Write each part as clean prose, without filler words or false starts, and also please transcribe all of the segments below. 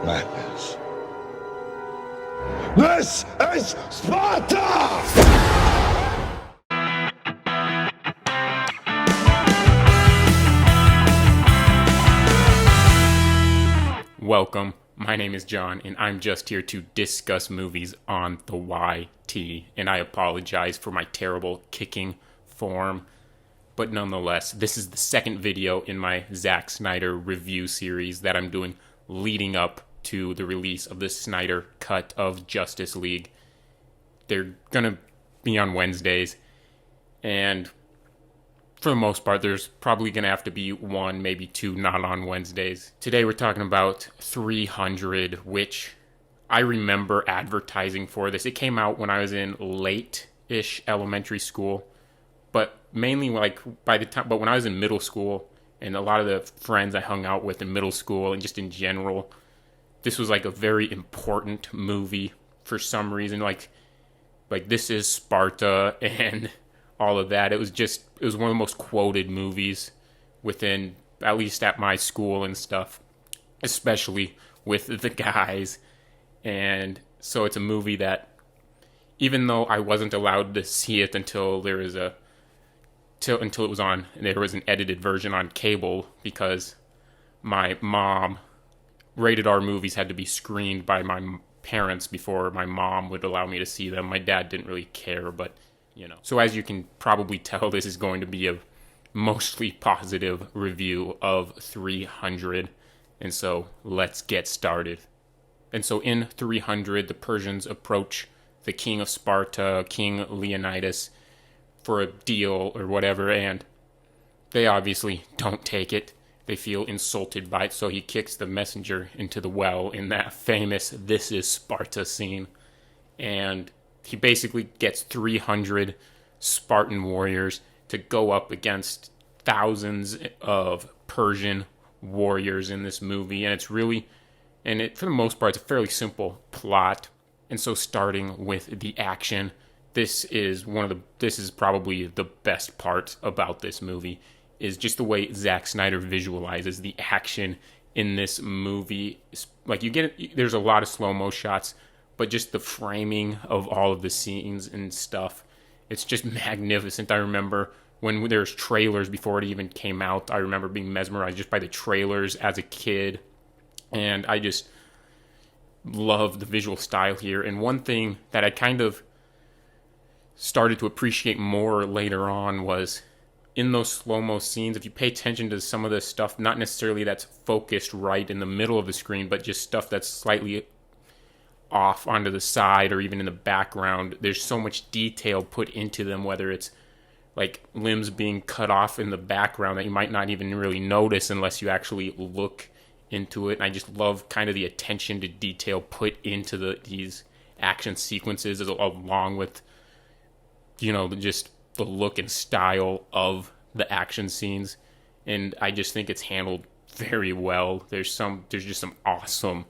madness. This is Sparta! Welcome, my name is John, and I'm just here to discuss movies on the YT, and I apologize for my terrible kicking form, but nonetheless, this is the second video in my Zack Snyder review series that I'm doing leading up to the release of the Snyder cut of Justice League. They're gonna be on Wednesdays, and for the most part, there's probably going to have to be one, maybe two, not on Wednesdays. Today we're talking about 300, which I remember advertising for this. It came out when I was in late-ish elementary school, but mainly but when I was in middle school, and a lot of the friends I hung out with in middle school and just in general, this was like a very important movie for some reason. Like This Is Sparta and all of that. It was one of the most quoted movies within, at least at my school and stuff, especially with the guys. And so it's a movie that, even though I wasn't allowed to see it until there was an edited version on cable, because my mom, rated R movies had to be screened by my parents before my mom would allow me to see them. My dad didn't really care, but so as you can probably tell, this is going to be a mostly positive review of 300. And so let's get started. And so in 300, the Persians approach the king of Sparta, King Leonidas, for a deal or whatever, and they obviously don't take it. They feel insulted by it, so he kicks the messenger into the well in that famous "This is Sparta" scene. And he basically gets 300 Spartan warriors to go up against thousands of Persian warriors in this movie. And for the most part, it's a fairly simple plot. And so starting with the action, this is probably the best part about this movie, is just the way Zack Snyder visualizes the action in this movie. Like, there's a lot of slow-mo shots, but just the framing of all of the scenes and stuff, it's just magnificent. I remember when there's trailers before it even came out, I remember being mesmerized just by the trailers as a kid, and I just love the visual style here. And one thing that I kind of started to appreciate more later on was in those slow-mo scenes, if you pay attention to some of the stuff, not necessarily that's focused right in the middle of the screen, but just stuff that's slightly off onto the side or even in the background, there's so much detail put into them, whether it's like limbs being cut off in the background that you might not even really notice unless you actually look into it. And I just love kind of the attention to detail put into these action sequences, along with just the look and style of the action scenes. And I just think it's handled very well. There's just some awesome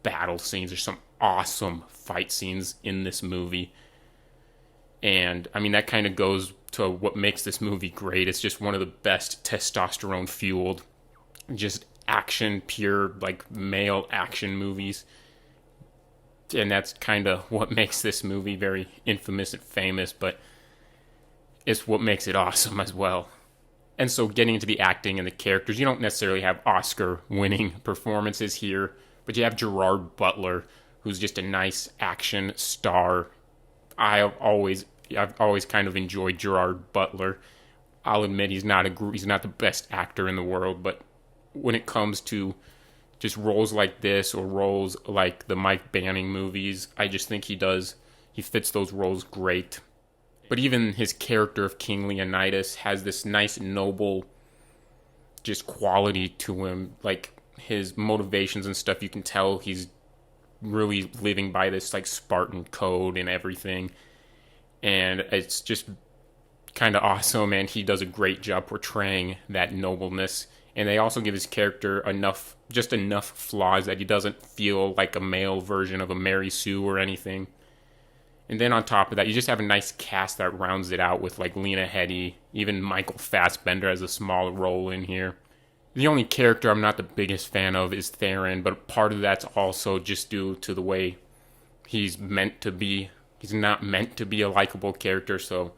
battle scenes. There's some awesome fight scenes in this movie. And I mean, that kind of goes to what makes this movie great. It's just one of the best testosterone fueled, just action, pure, like, male action movies. And that's kind of what makes this movie very infamous and famous, but it's what makes it awesome as well. And so getting into the acting and the characters, you don't necessarily have Oscar-winning performances here, but you have Gerard Butler, who's just a nice action star. I've always kind of enjoyed Gerard Butler. I'll admit he's not the best actor in the world, but when it comes to just roles like this or roles like the Mike Banning movies, I just think he fits those roles great. But even his character of King Leonidas has this nice, noble, just quality to him. Like, his motivations and stuff, you can tell he's really living by this, like, Spartan code and everything. And it's just kind of awesome, and he does a great job portraying that nobleness. And they also give his character enough flaws that he doesn't feel like a male version of a Mary Sue or anything. And then on top of that, you just have a nice cast that rounds it out with, like, Lena Headey. Even Michael Fassbender has a small role in here. The only character I'm not the biggest fan of is Theron, but part of that's also just due to the way he's meant to be. He's not meant to be a likable character, so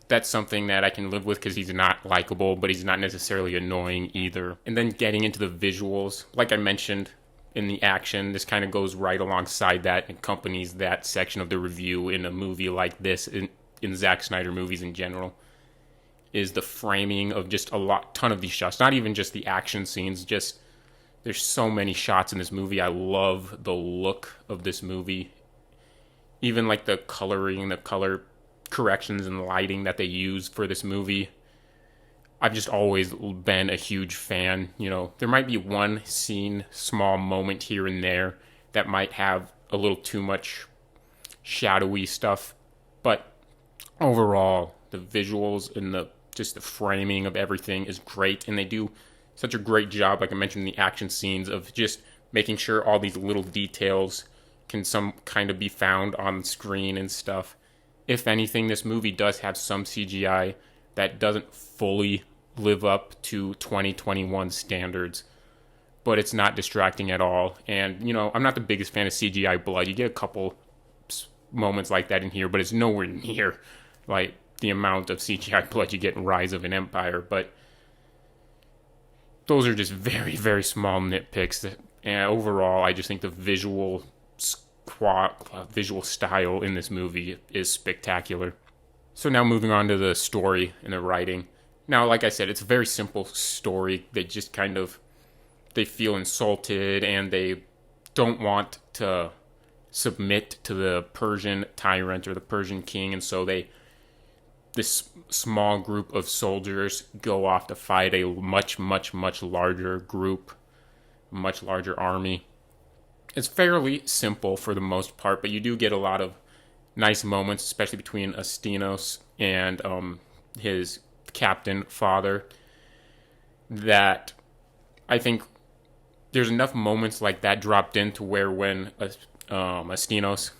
that's something that I can live with because he's not likable, but he's not necessarily annoying either. And then getting into the visuals, like I mentioned in the action, this kind of goes right alongside that and accompanies that section of the review in a movie like this, in Zack Snyder movies in general, is the framing of just ton of these shots. Not even just the action scenes, just there's so many shots in this movie. I love the look of this movie. Even like the coloring, the color corrections and lighting that they use for this movie. I've just always been a huge fan. You know, there might be one scene, small moment here and there that might have a little too much shadowy stuff, but overall, the visuals and the framing of everything is great, and they do such a great job, like I mentioned in the action scenes, of just making sure all these little details can some kind of be found on screen and stuff. If anything, this movie does have some CGI that doesn't fully live up to 2021 standards, but it's not distracting at all. And, you know, I'm not the biggest fan of CGI blood. You get a couple moments like that in here, but it's nowhere near like the amount of CGI blood you get in Rise of an Empire. But those are just very, very small nitpicks. And overall, I just think the visual style in this movie is spectacular. So now moving on to the story and the writing. Now, like I said, it's a very simple story. They just they feel insulted and they don't want to submit to the Persian tyrant or the Persian king, and so this small group of soldiers go off to fight a much, much, much larger group, much larger army. It's fairly simple for the most part, but you do get a lot of nice moments, especially between Astinos and his captain father, that I think there's enough moments like that dropped in to where when Astinos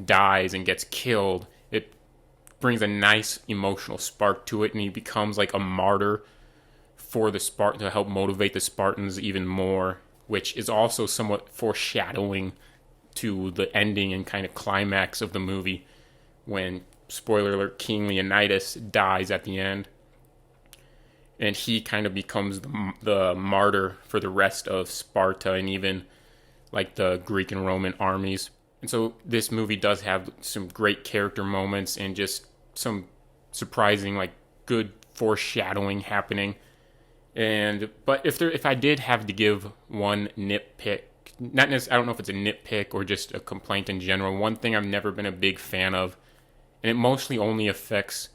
dies and gets killed, it brings a nice emotional spark to it, and he becomes like a martyr for the Spartan to help motivate the Spartans even more, which is also somewhat foreshadowing to the ending and kind of climax of the movie when, spoiler alert, King Leonidas dies at the end. And he kind of becomes the martyr for the rest of Sparta and even like the Greek and Roman armies. And so this movie does have some great character moments and just some surprising, like, good foreshadowing happening. But if I did have to give one nitpick, not necessarily, I don't know if it's a nitpick or just a complaint in general, one thing I've never been a big fan of, and it mostly only affects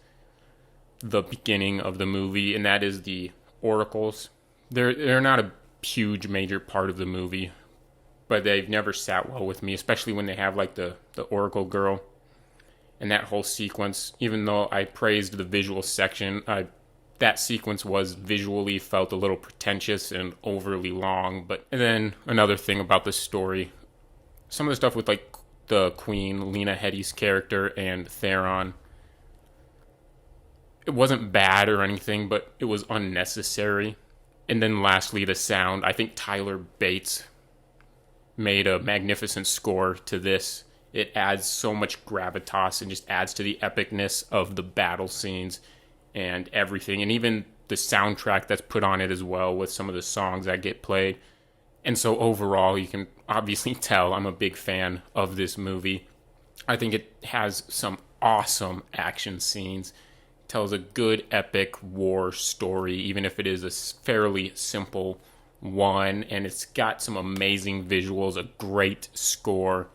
the beginning of the movie, and that is the oracles. They're not a huge major part of the movie, but they've never sat well with me, especially when they have like the oracle girl and that whole sequence. Even though I praised the visual section, that sequence was visually felt a little pretentious and overly long. And then another thing about the story, some of the stuff with like the Queen, Lena Headey's character, and Theron, it wasn't bad or anything, but it was unnecessary. And then lastly, the sound. I think Tyler Bates made a magnificent score to this. It adds so much gravitas and just adds to the epicness of the battle scenes and everything. And even the soundtrack that's put on it as well, with some of the songs that get played. And so overall, you can obviously tell I'm a big fan of this movie. I think it has some awesome action scenes. Tells a good epic war story, even if it is a fairly simple one, and it's got some amazing visuals, a great score.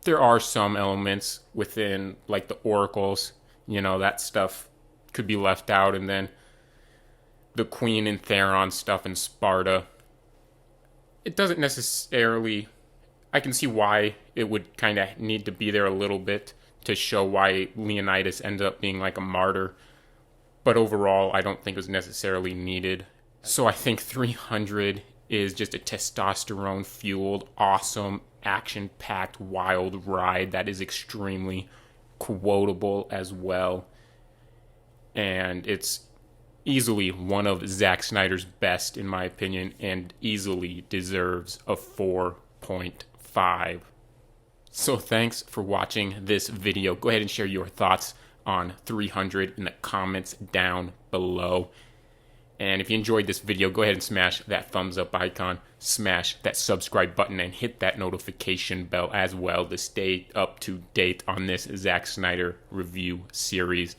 There are some elements within, like the oracles, that stuff could be left out, and then the Queen and Theron stuff in Sparta. It doesn't necessarily, I can see why it would kind of need to be there a little bit to show why Leonidas ended up being like a martyr. But overall, I don't think it was necessarily needed. So I think 300 is just a testosterone-fueled, awesome, action-packed, wild ride that is extremely quotable as well. And it's Easily one of Zack Snyder's best, in my opinion, and easily deserves a 4.5. So thanks for watching this video. Go ahead and share your thoughts on 300 in the comments down below. And if you enjoyed this video, go ahead and smash that thumbs up icon, smash that subscribe button, and hit that notification bell as well to stay up to date on this Zack Snyder review series.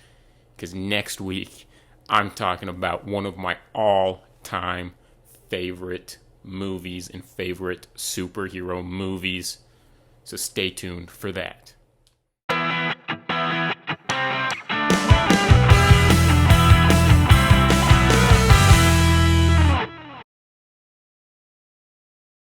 Because next week, I'm talking about one of my all-time favorite movies and favorite superhero movies. So stay tuned for that.